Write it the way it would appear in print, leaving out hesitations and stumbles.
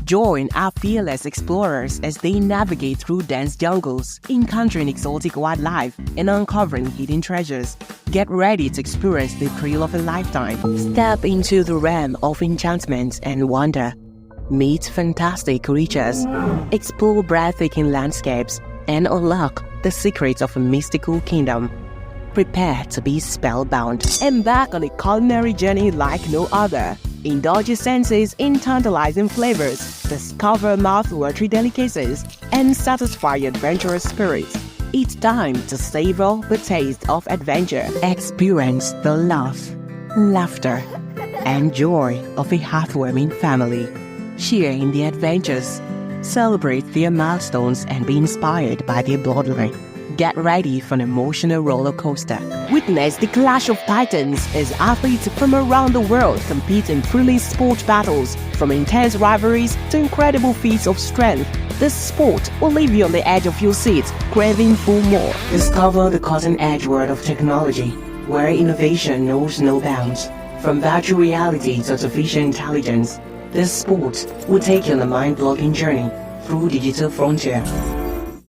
Join our fearless explorers as they navigate through dense jungles, encountering exotic wildlife and uncovering hidden treasures. Get ready to experience the thrill of a lifetime. Step into the realm of enchantment and wonder. Meet fantastic creatures, explore breathtaking landscapes, and unlock the secrets of a mystical kingdom. Prepare to be spellbound. Embark on a culinary journey like no other. Indulge your senses in tantalizing flavors, discover mouth-watering delicacies, and satisfy your adventurous spirit. It's time to savor the taste of adventure. Experience the love, laughter, and joy of a heartwarming family. Share in the adventures. Celebrate their milestones and be inspired by their bloodline. Get ready for an emotional roller coaster. Witness the clash of titans as athletes from around the world compete in thrilling sport battles, from intense rivalries to incredible feats of strength. This sport will leave you on the edge of your seat, craving for more. Discover the cutting-edge world of technology, where innovation knows no bounds. From virtual reality to artificial intelligence, this sport will take you on a mind-blowing journey through digital frontier.